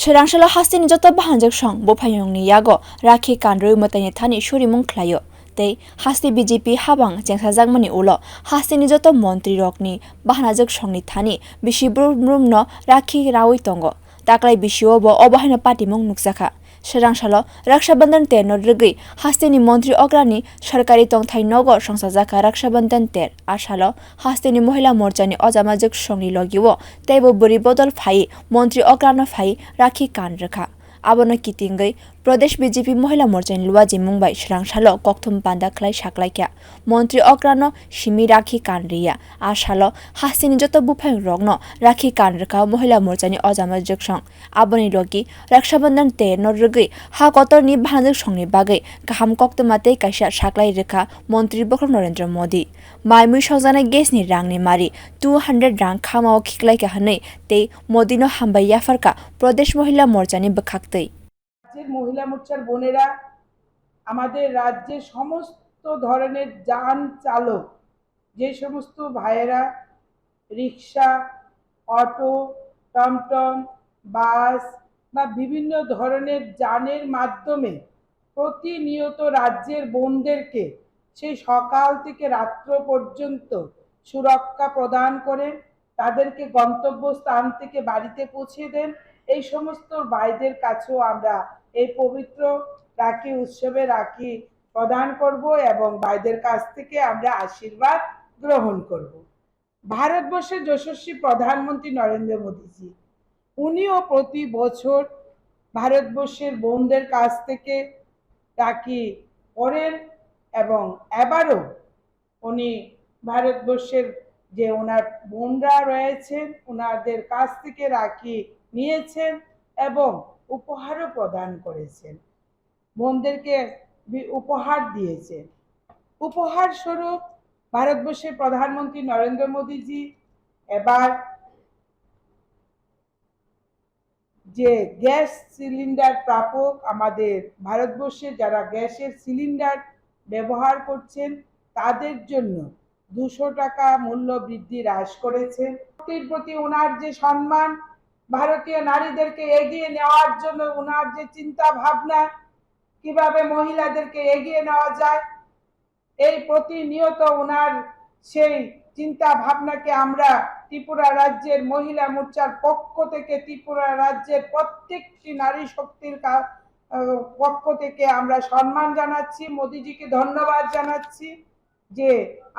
swrang hastini joto bahanjak song bophaiyongni yago rakhi kanrui matani thani surimung khlaio tei hasti BJP habang chengsajak ulo hastini joto montri rokni bahanajak songni thani bisi brumno rakhi rawi tongo taklai bisio bo obahina patimung nukjaka swrang Raksha bandhan ter no rwgui hastini montri ograni sarkari tongthai nogor songsajaka Raksha bandhan ter asalo hastini mohila morcha ni ojamajak songni logiwo teibo bwrui bodol phai montri ograno phai rakhi kan rakha abono kitingwi pradesh BJP mohila morcha ni luwaji mungbai swrang kokthum panda khwlai saklai kya montri ograno simi rakhi kan riya asalo hastini joto buphang rokno rakhi kan rakha mohila morcha ni ojamajak song aboni logi Raksha bandhan ter no rwgui hakotor ni bhanajak songni bagai kaham kokthumate kaisa saklai rakha montri bokhorok Narendra Modi maimui sojana gas ni rang ni mari 200 rang khama khiklai ka hanei tei modi.abo hambai yaphar ka pradesh mohila morcha ni bwkhaktwi মহিলা মোর্চার বোনেরা আমাদের রাজ্যে সমস্ত ধরনের যান চালক যে সমস্ত ভাইয়েরা রিক্সা অটো টমটম বাস বা বিভিন্ন ধরনের যানের মাধ্যমে প্রতিনিয়ত রাজ্যের বোনদেরকে সেই সকাল থেকে রাত্র পর্যন্ত সুরক্ষা প্রদান করেন তাদেরকে গন্তব্যস্থান থেকে বাড়িতে পৌঁছে দেন এই সমস্ত ভাইদের কাছেও আমরা এই পবিত্র রাখি উৎসবে রাখি প্রদান করব এবং ভাইদের কাছ থেকে আমরা আশীর্বাদ গ্রহণ করব। ভারতবর্ষের যশস্বী প্রধানমন্ত্রী নরেন্দ্র মোদীজি উনিও প্রতি বছর ভারতবর্ষের বোনদের কাছ থেকে রাখি করেন এবং এবারও উনি ভারতবর্ষের যে ওনার বোনরা রয়েছেন ওনাদের কাছ থেকে রাখি নিয়েছেন এবং উপহারও প্রদান করেছেন বোনদেরকে উপহার দিয়েছেন উপহার স্বরূপ ভারতবর্ষের প্রধানমন্ত্রী নরেন্দ্র মোদীজি এবার যে গ্যাস সিলিন্ডার প্রাপক আমাদের ভারতবর্ষে যারা গ্যাসের সিলিন্ডার ব্যবহার করছেন তাদের জন্য 200 টাকা মূল্য বৃদ্ধি হ্রাস করেছেন এর প্রতি ওনার যে সম্মান ভারতীয় নারীদেরকে এগিয়ে নেওয়ার জন্য ওনার যে চিন্তা ভাবনা কিভাবে মহিলাদেরকে এগিয়ে নেওয়া যায় এই প্রতিনিয়ত ওনার সেই চিন্তা ভাবনাকে আমরা ত্রিপুরা রাজ্যের মহিলা মোর্চার পক্ষ থেকে ত্রিপুরা রাজ্যের প্রত্যেকটি নারী শক্তির পক্ষ থেকে আমরা সম্মান জানাচ্ছি মোদিজিকে ধন্যবাদ জানাচ্ছি যে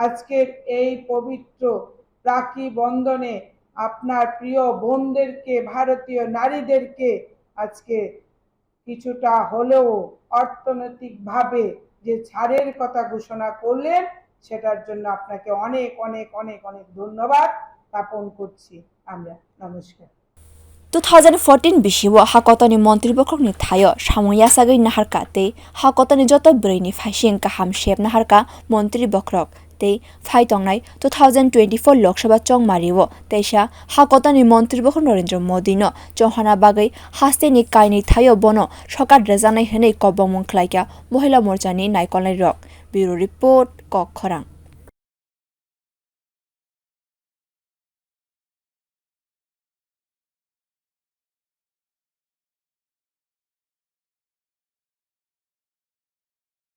আজকের এই পবিত্র রাখি বন্ধনে আপনার প্রিয় বোনদেরকে ভারতীয় নারীদেরকে আজকে কিছুটা হলেও অর্থনৈতিকভাবে যে ছাড়ের কথা ঘোষণা করলেন সেটার জন্য আপনাকে অনেক অনেক অনেক অনেক ধন্যবাদ জ্ঞাপন করছি আমরা নমস্কার 2014 bisiwo hakotoni montri bokhorokni thayo samung yasagui naharka tei hakotoni joto bwrui ni phaising kaham shep naharka montri bokhorok tei phai tongnai 2024 Lok Sabha chongmariwo teisa hakotoni montri bokhorok Narendra Modi no chonghana bagui hasteni kaini thayo bono sokar rejanai hinei kobongmung khlaikya mohila morcha ni naikol rok bureau report kokthum